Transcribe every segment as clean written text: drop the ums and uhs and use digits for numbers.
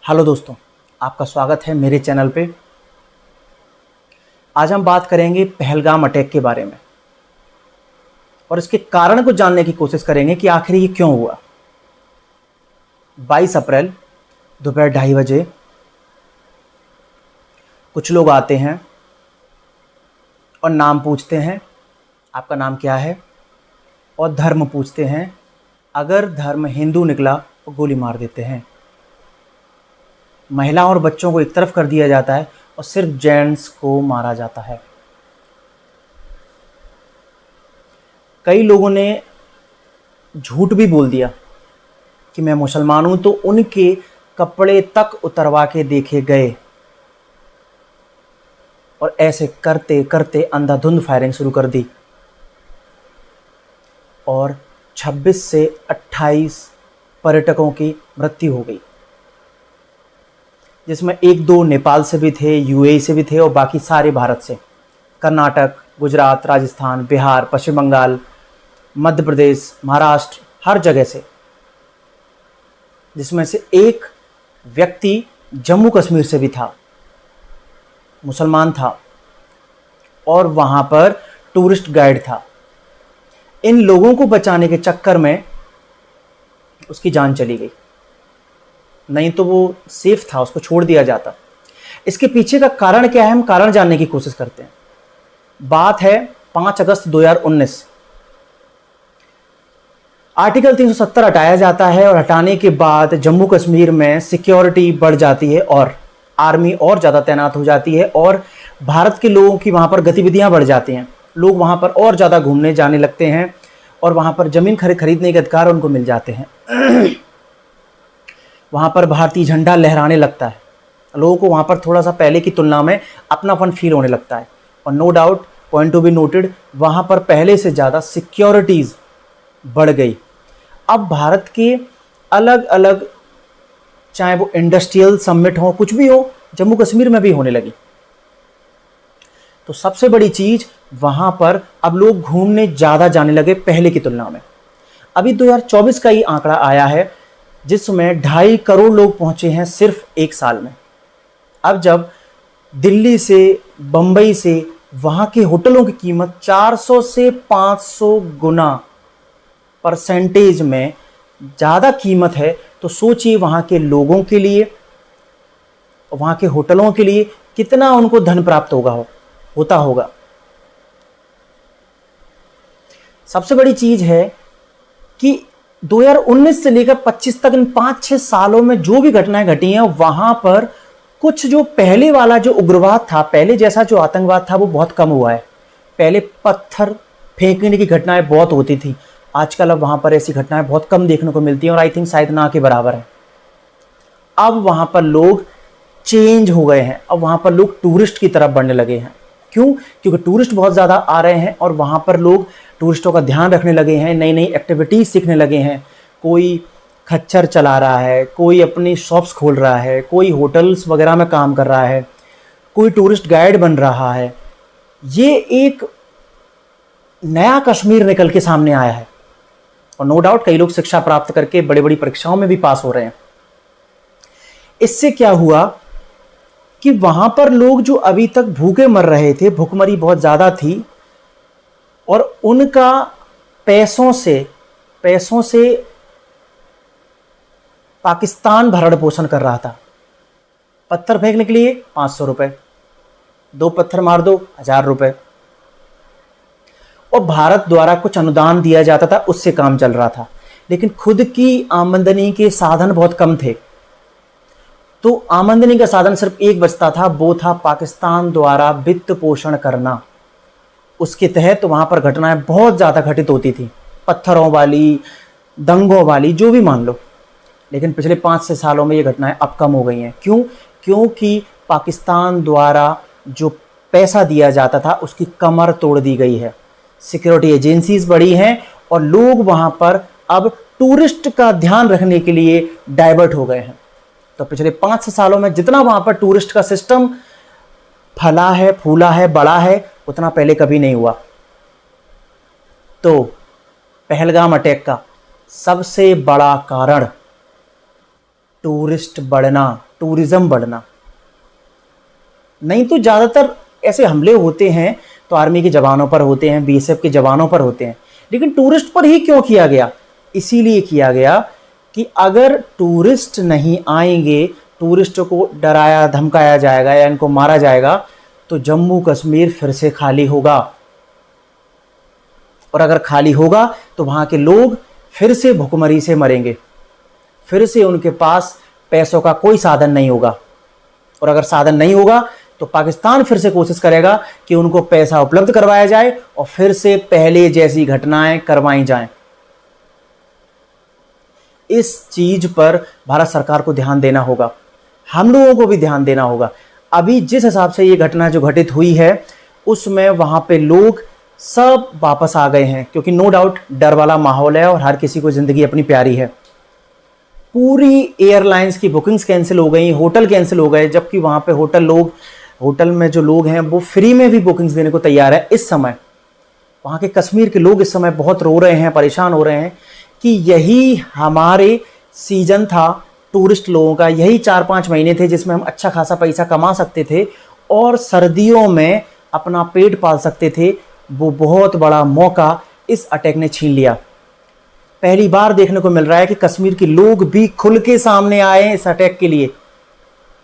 Hello दोस्तों, आपका स्वागत है मेरे चैनल पे। आज हम बात करेंगे पहलगाम अटैक के बारे में और इसके कारण को जानने की कोशिश करेंगे कि आखिर ये क्यों हुआ। 22 अप्रैल दोपहर 2:30 कुछ लोग आते हैं और नाम पूछते हैं, आपका नाम क्या है, और धर्म पूछते हैं। अगर धर्म हिंदू निकला तो गोली मार देते हैं। महिला और बच्चों को एक तरफ कर दिया जाता है और सिर्फ जेंट्स को मारा जाता है। कई लोगों ने झूठ भी बोल दिया कि मैं मुसलमान हूं, तो उनके कपड़े तक उतरवा के देखे गए और ऐसे करते करते अंधाधुंध फायरिंग शुरू कर दी और 26 से 28 पर्यटकों की मृत्यु हो गई, जिसमें एक दो नेपाल से भी थे, यूएई से भी थे और बाकी सारे भारत से। कर्नाटक, गुजरात, राजस्थान, बिहार, पश्चिम बंगाल, मध्य प्रदेश, महाराष्ट्र, हर जगह से। जिसमें से एक व्यक्ति जम्मू कश्मीर से भी था, मुसलमान था और वहां पर टूरिस्ट गाइड था। इन लोगों को बचाने के चक्कर में उसकी जान चली गई, नहीं तो वो सेफ था, उसको छोड़ दिया जाता। इसके पीछे का कारण क्या है, हम कारण जानने की कोशिश करते हैं। बात है 5 अगस्त 2019। आर्टिकल 370 हटाया जाता है और हटाने के बाद जम्मू कश्मीर में सिक्योरिटी बढ़ जाती है और आर्मी और ज़्यादा तैनात हो जाती है और भारत के लोगों की वहाँ पर गतिविधियाँ बढ़ जाती हैं। लोग वहाँ पर और ज़्यादा घूमने जाने लगते हैं और वहाँ पर ज़मीन खरीदने के अधिकार उनको मिल जाते हैं। वहाँ पर भारतीय झंडा लहराने लगता है। लोगों को वहाँ पर थोड़ा सा पहले की तुलना में अपनापन फील होने लगता है और no doubt, point to be noted, वहाँ पर पहले से ज़्यादा सिक्योरिटीज़ बढ़ गई। अब भारत के अलग अलग, चाहे वो इंडस्ट्रियल समिट हो, कुछ भी हो, जम्मू कश्मीर में भी होने लगी। तो सबसे बड़ी चीज़, वहाँ पर अब लोग घूमने ज़्यादा जाने लगे पहले की तुलना में। अभी 2024 का ही आंकड़ा आया है जिसमें 2.5 करोड़ लोग पहुंचे हैं सिर्फ एक साल में। अब जब दिल्ली से, बंबई से, वहां के होटलों की कीमत 400 से 500 गुना परसेंटेज में ज़्यादा कीमत है, तो सोचिए वहां के लोगों के लिए, वहां के होटलों के लिए कितना उनको धन प्राप्त होता होगा। सबसे बड़ी चीज है कि 2019 से लेकर 25 तक, इन 5-6 सालों में जो भी घटनाएं घटी हैं, वहां पर कुछ जो पहले वाला जो उग्रवाद था, पहले जैसा जो आतंकवाद था, वो बहुत कम हुआ है। पहले पत्थर फेंकने की घटनाएं बहुत होती थी, आजकल अब वहां पर ऐसी घटनाएं बहुत कम देखने को मिलती हैं और आई थिंक शायद ना के बराबर है। अब वहां पर लोग चेंज हो गए हैं, अब वहां पर लोग टूरिस्ट की तरफ बढ़ने लगे हैं। क्यों? क्योंकि टूरिस्ट बहुत ज़्यादा आ रहे हैं और वहाँ पर लोग टूरिस्टों का ध्यान रखने लगे हैं, नई नई एक्टिविटीज़ सीखने लगे हैं। कोई खच्चर चला रहा है, कोई अपनी शॉप्स खोल रहा है, कोई होटल्स वगैरह में काम कर रहा है, कोई टूरिस्ट गाइड बन रहा है। ये एक नया कश्मीर निकल के सामने आया है और नो डाउट कई लोग शिक्षा प्राप्त करके बड़ी बड़ी परीक्षाओं में भी पास हो रहे हैं। इससे क्या हुआ कि वहां पर लोग जो अभी तक भूखे मर रहे थे, भूखमरी बहुत ज़्यादा थी और उनका पैसों से पाकिस्तान भरण पोषण कर रहा था। पत्थर फेंकने के लिए 500 रुपए, 2 पत्थर मार दो 1000 रुपए, और भारत द्वारा कुछ अनुदान दिया जाता था, उससे काम चल रहा था। लेकिन खुद की आमदनी के साधन बहुत कम थे, तो आमदनी का साधन सिर्फ एक बचता था, वो था पाकिस्तान द्वारा वित्त पोषण करना। उसके तहत वहां पर घटनाएं बहुत ज़्यादा घटित होती थी, पत्थरों वाली, दंगों वाली, जो भी मान लो। लेकिन पिछले 5-6 सालों में ये घटनाएं अब कम हो गई हैं। क्यों? क्योंकि पाकिस्तान द्वारा जो पैसा दिया जाता था उसकी कमर तोड़ दी गई है, सिक्योरिटी एजेंसीज बढ़ी हैं और लोग वहां पर अब टूरिस्ट का ध्यान रखने के लिए डाइवर्ट हो गए हैं। तो पिछले 5 सालों में जितना वहां पर टूरिस्ट का सिस्टम फला है, फूला है, बड़ा है, उतना पहले कभी नहीं हुआ। तो पहलगाम अटैक का सबसे बड़ा कारण टूरिस्ट बढ़ना, टूरिज्म बढ़ना। नहीं तो ज़्यादातर ऐसे हमले होते हैं तो आर्मी के जवानों पर होते हैं, बीएसएफ के जवानों पर होते हैं, लेकिन टूरिस्ट पर ही क्यों किया गया? इसीलिए किया गया कि अगर टूरिस्ट नहीं आएंगे, टूरिस्ट को डराया धमकाया जाएगा या इनको मारा जाएगा, तो जम्मू कश्मीर फिर से खाली होगा। और अगर खाली होगा तो वहां के लोग फिर से भुखमरी से मरेंगे, फिर से उनके पास पैसों का कोई साधन नहीं होगा। और अगर साधन नहीं होगा तो पाकिस्तान फिर से कोशिश करेगा कि उनको पैसा उपलब्ध करवाया जाए और फिर से पहले जैसी घटनाएं करवाई जाएं। इस चीज पर भारत सरकार को ध्यान देना होगा, हम लोगों को भी ध्यान देना होगा। अभी जिस हिसाब से ये घटना जो घटित हुई है उसमें वहां पे लोग सब वापस आ गए हैं, क्योंकि नो डाउट डर वाला माहौल है और हर किसी को जिंदगी अपनी प्यारी है। पूरी एयरलाइंस की बुकिंग्स कैंसिल हो गई, होटल कैंसिल हो गए, जबकि वहां पे होटल में जो लोग हैं वो फ्री में भी बुकिंग्स देने को तैयार है। इस समय वहां के कश्मीर के लोग इस समय बहुत रो रहे हैं, परेशान हो रहे हैं कि यही हमारे सीजन था टूरिस्ट लोगों का, यही 4-5 महीने थे जिसमें हम अच्छा खासा पैसा कमा सकते थे और सर्दियों में अपना पेट पाल सकते थे। वो बहुत बड़ा मौका इस अटैक ने छीन लिया। पहली बार देखने को मिल रहा है कि कश्मीर के लोग भी खुल के सामने आए हैं इस अटैक के लिए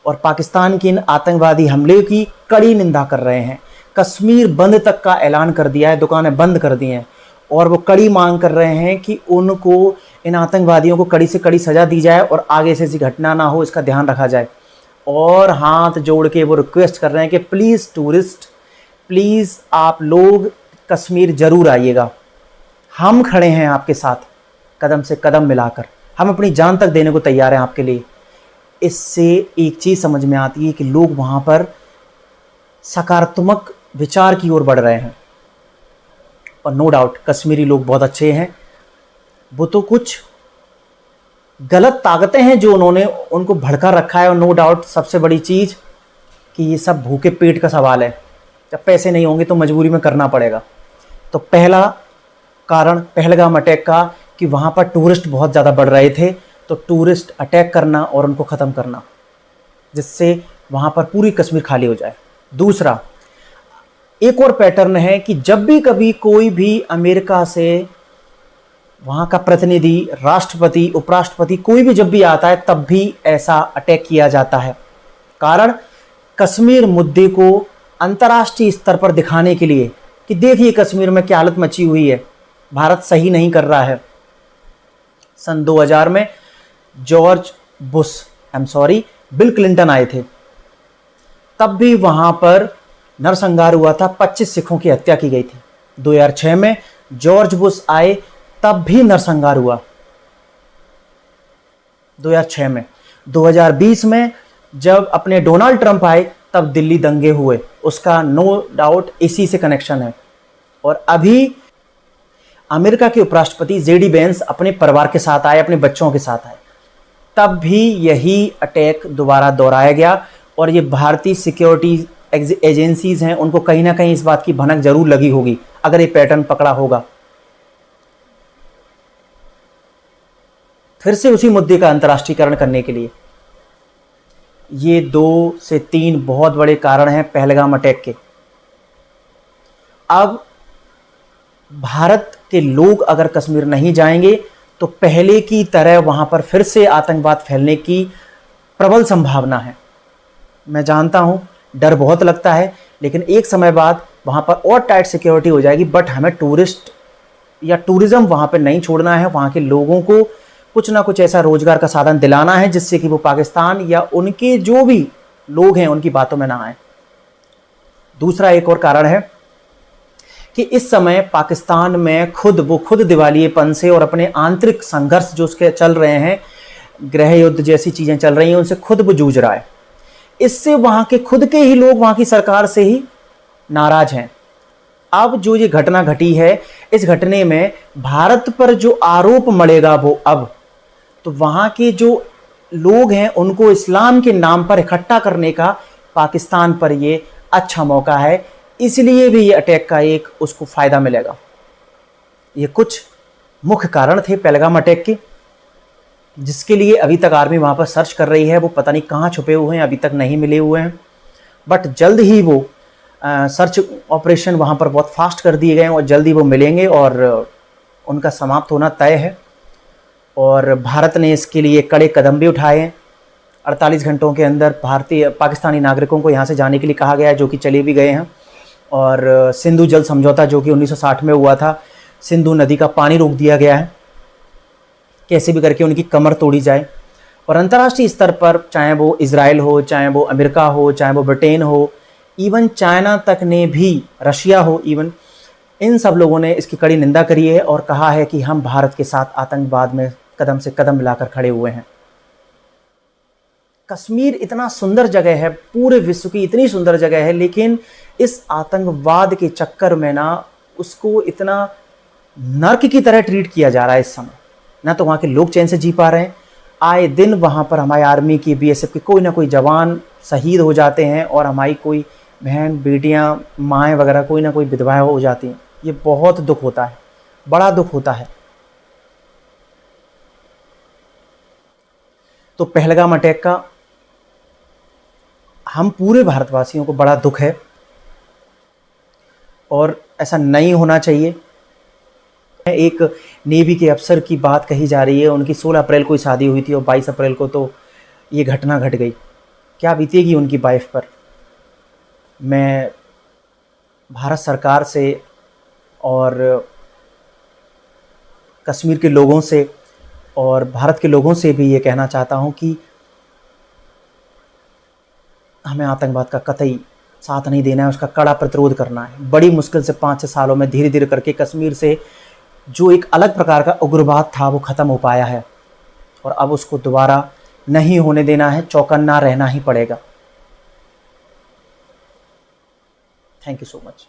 और पाकिस्तान के इन आतंकवादी हमले की कड़ी निंदा कर रहे हैं। कश्मीर बंद तक का ऐलान कर दिया है, दुकानें बंद कर दी हैं और वो कड़ी मांग कर रहे हैं कि उनको, इन आतंकवादियों को कड़ी से कड़ी सज़ा दी जाए और आगे से ऐसी घटना ना हो, इसका ध्यान रखा जाए। और हाथ जोड़ के वो रिक्वेस्ट कर रहे हैं कि प्लीज़ टूरिस्ट, प्लीज़ आप लोग कश्मीर ज़रूर आइएगा, हम खड़े हैं आपके साथ कदम से कदम मिलाकर, हम अपनी जान तक देने को तैयार हैं आपके लिए। इससे एक चीज़ समझ में आती है कि लोग वहाँ पर सकारात्मक विचार की ओर बढ़ रहे हैं। और नो डाउट कश्मीरी लोग बहुत अच्छे हैं, वो तो कुछ गलत ताकतें हैं जो उन्होंने उनको भड़का रखा है। और नो डाउट सबसे बड़ी चीज़ कि ये सब भूखे पेट का सवाल है, जब पैसे नहीं होंगे तो मजबूरी में करना पड़ेगा। तो पहला कारण पहलगाम अटैक का कि वहाँ पर टूरिस्ट बहुत ज़्यादा बढ़ रहे थे, तो टूरिस्ट अटैक करना और उनको ख़त्म करना, जिससे वहाँ पर पूरी कश्मीर खाली हो जाए। दूसरा एक और पैटर्न है कि जब भी कभी कोई भी अमेरिका से वहाँ का प्रतिनिधि, राष्ट्रपति, उपराष्ट्रपति कोई भी जब भी आता है तब भी ऐसा अटैक किया जाता है। कारण कश्मीर मुद्दे को अंतर्राष्ट्रीय स्तर पर दिखाने के लिए कि देखिए कश्मीर में क्या हालत मची हुई है, भारत सही नहीं कर रहा है। सन 2000 में बिल क्लिंटन आए थे, तब भी वहां पर नरसंहार हुआ था, 25 सिखों की हत्या की गई थी। 2006 में जॉर्ज बुश आए, तब भी नरसंहार हुआ 2006 में। 2020 में जब अपने डोनाल्ड ट्रंप आए तब दिल्ली दंगे हुए, उसका नो डाउट इसी से कनेक्शन है। और अभी अमेरिका के उपराष्ट्रपति जेडी वेंस अपने परिवार के साथ आए, अपने बच्चों के साथ आए, तब भी यही अटैक दोबारा दोहराया गया। और ये भारतीय सिक्योरिटी एजेंसीज हैं, उनको कहीं ना कहीं इस बात की भनक जरूर लगी होगी अगर ये पैटर्न पकड़ा होगा। फिर से उसी मुद्दे का अंतर्राष्ट्रीयकरण करने के लिए ये 2 से 3 बहुत बड़े कारण हैं पहलगाम अटैक के। अब भारत के लोग अगर कश्मीर नहीं जाएंगे तो पहले की तरह वहां पर फिर से आतंकवाद फैलने की प्रबल संभावना है। मैं जानता हूं डर बहुत लगता है, लेकिन एक समय बाद वहां पर और टाइट सिक्योरिटी हो जाएगी। बट हमें टूरिस्ट या टूरिज्म वहां पर नहीं छोड़ना है, वहां के लोगों को कुछ ना कुछ ऐसा रोजगार का साधन दिलाना है जिससे कि वो पाकिस्तान या उनके जो भी लोग हैं उनकी बातों में ना आए। दूसरा एक और कारण है कि इस समय पाकिस्तान में खुद दिवालियेपन से और अपने आंतरिक संघर्ष जो उसके चल रहे हैं, गृह युद्ध जैसी चीजें चल रही हैं, उनसे खुद वो जूझ रहा है। इससे वहां के खुद के ही लोग वहां की सरकार से ही नाराज हैं। अब जो ये घटना घटी है, इस घटने में भारत पर जो आरोप मढ़ेगा वो अब तो वहां के जो लोग हैं उनको इस्लाम के नाम पर इकट्ठा करने का पाकिस्तान पर ये अच्छा मौका है। इसलिए भी ये अटैक का एक उसको फायदा मिलेगा। ये कुछ मुख्य कारण थे पहलगाम अटैक के। जिसके लिए अभी तक आर्मी वहाँ पर सर्च कर रही है। वो पता नहीं कहाँ छुपे हुए हैं, अभी तक नहीं मिले हुए हैं, बट जल्द ही वो सर्च ऑपरेशन वहाँ पर बहुत फास्ट कर दिए गए हैं और जल्द ही वो मिलेंगे और उनका समाप्त होना तय है। और भारत ने इसके लिए कड़े कदम भी उठाए हैं। 48 घंटों के अंदर पाकिस्तानी नागरिकों को यहाँ से जाने के लिए कहा गया है, जो कि चले भी गए हैं। और सिंधु जल समझौता जो कि 1960 में हुआ था, सिंधु नदी का पानी रोक दिया गया है, कैसे भी करके उनकी कमर तोड़ी जाए। और अंतर्राष्ट्रीय स्तर पर चाहे वो इजराइल हो, चाहे वो अमेरिका हो, चाहे वो ब्रिटेन हो, इवन चाइना तक ने भी, रशिया हो इवन, इन सब लोगों ने इसकी कड़ी निंदा करी है और कहा है कि हम भारत के साथ आतंकवाद में कदम से कदम मिलाकर खड़े हुए हैं। कश्मीर इतना सुंदर जगह है, पूरे विश्व की इतनी सुंदर जगह है, लेकिन इस आतंकवाद के चक्कर में ना उसको इतना नर्क की तरह ट्रीट किया जा रहा है इस समय। ना तो वहाँ के लोग चैन से जी पा रहे हैं, आए दिन वहाँ पर हमारी आर्मी की, बीएसएफ के कोई ना कोई जवान शहीद हो जाते हैं और हमारी कोई बहन, बेटियाँ, माएँ वगैरह कोई ना कोई विधवाएं हो जाती हैं। ये बहुत दुख होता है, बड़ा दुख होता है। तो पहलगाम अटैक का हम पूरे भारतवासियों को बड़ा दुख है और ऐसा नहीं होना चाहिए। एक नेवी के अफसर की बात कही जा रही है, उनकी 16 अप्रैल को ही शादी हुई थी और 22 अप्रैल को तो ये घटना घट गई। क्या बीतेगी उनकी वाइफ पर। मैं भारत सरकार से और कश्मीर के लोगों से और भारत के लोगों से भी ये कहना चाहता हूँ कि हमें आतंकवाद का कतई साथ नहीं देना है, उसका कड़ा प्रतिरोध करना है। बड़ी मुश्किल से 5-6 सालों में धीरे धीरे करके कश्मीर से जो एक अलग प्रकार का उग्रवाद था वो ख़त्म हो पाया है और अब उसको दोबारा नहीं होने देना है, चौकन्ना रहना ही पड़ेगा। Thank you so much.